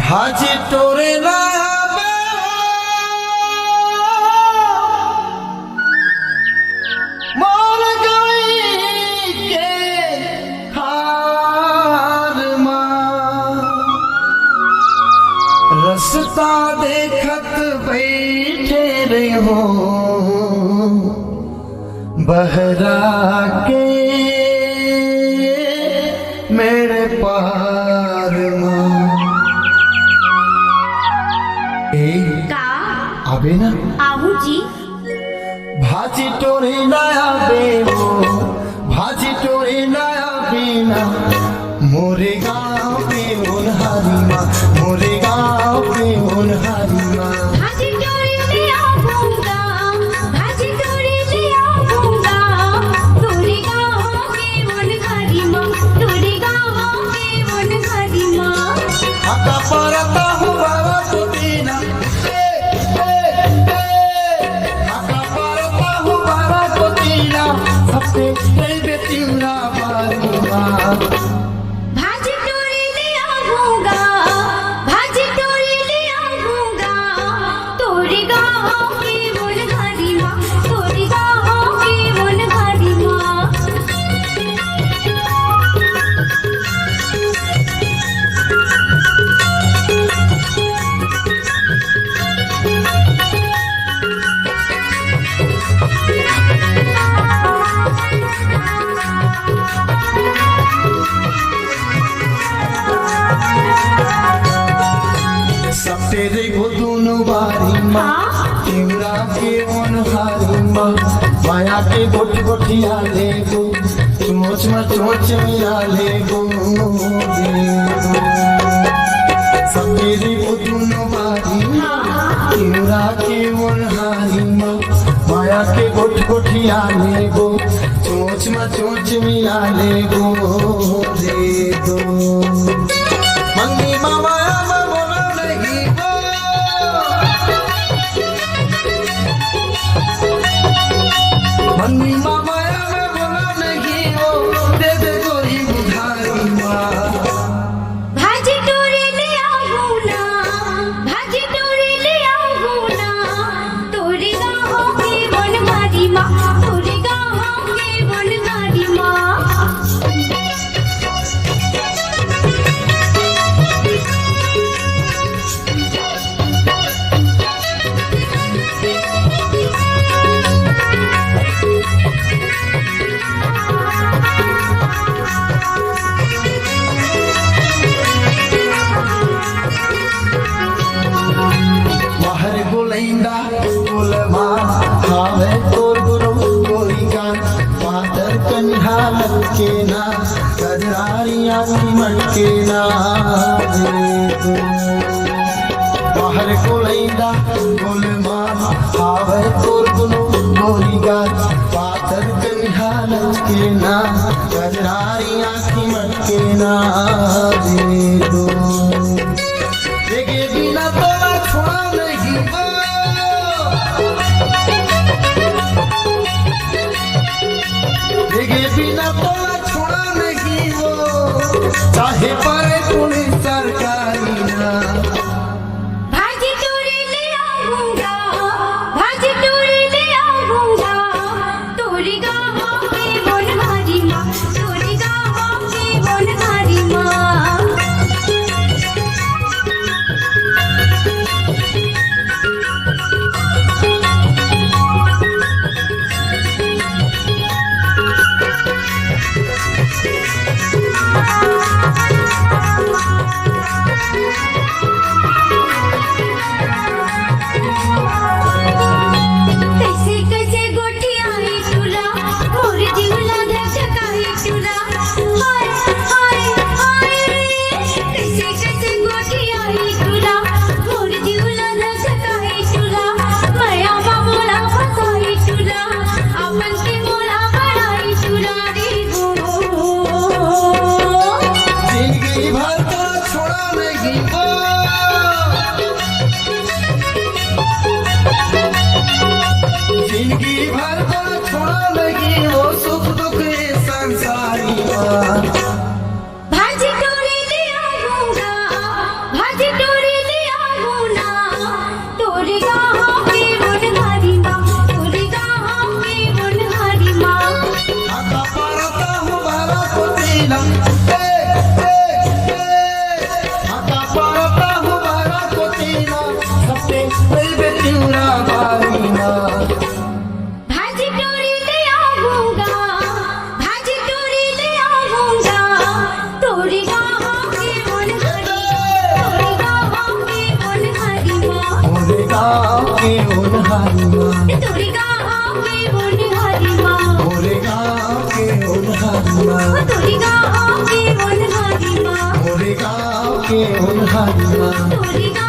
भाजी टोरे लावे मोर गई के खार मां रस्ता देखत बैठे रे हो बहरा के मेरे पार मां का आबे ना आहू जी भाजी टोरे नया बेवो भाजी टोरे नया बेना मोरे गाँव पे उन्हारी माँ मोरे गाँव पे उन्हारी माँ भाजी टोरी ले आऊंगा भाजी टोरी ले आऊंगा तोरे गाँव के वनहारी माँ तोरे गाँव के वनहारी माँ आका परता हूँ बाबा तो दीना आका परता हूँ बाबा तो दीना सबसे कई बेटिंगा बारी माँ भाजी टोरी ले आऊंगा भाजी टोरी ले आऊंगा तोरे गाँव के वनहारी माँ तोरे गाँव के वनहारी माँ सब तेरे को दोनों बारी माँ तेरा के उन्हारी माँ माया के गोट गोटिया ले गो चोच में चोच मिला ले गो सब तेरे को दोनों बारी तेरा के उन्हारी माँ माया के गोट गोटिया ले गो चोच में चोच मिला ले गो रे दो मंगी मामा मन्नी माया में बोला नहीं हो दे दे कोई बुधारी माँ भाजी टोरी ले आऊंगा भाजी टोरी ले आऊंगा तोरे गाँव के वनहारी माँ तोरे गाँव के वनहारी माँ बाहर गोलैंदा गोल माँ खावे तोर गुरु गोरी गान पातर कन्हा लटके ना गजरारी आँखी मटके ना बाहर गोलैंदा गोल माँ खावे तोर गुरु गोरी गान पातर कन्हा लटके ना गजरारी आँखी मटके ना दो देखे बिना तोला छोड़ा नहीं देखे बिना तोला छोड़ा नहीं वो चाहे परे पुलिस सरकारी ना भाजी टोरी ले आऊंगा भाजी टोरी ले आऊंगा तोरे गाँव के वनहारी माँ तोरे गाँव के वनहारी माँ कैसे कैसे गोटियाई तुला मोर जीवला धड़काई तुला हाय हाय हाय कैसे कैसे गोटियाई तुला मोर जीवला धड़काई तुला माया बाबूला फसाई तुला अपन के मोला बढ़ाई तुला रे गो जिंदगी भर तो छोड़ा नहीं वो जिंदगी भर तो छोड़ा नहीं वो सुख दुख संसारी माँ भाजी टोरी ले आऊंगा भाजी टोरी के उन्हारिमा तोरे गाँव के उन्हारिमा मोरे गाँव के उन्हारिमा तोरे गाँव के उन्हारिमा मोरे गाँव के उन्हारिमा तोरे गाँव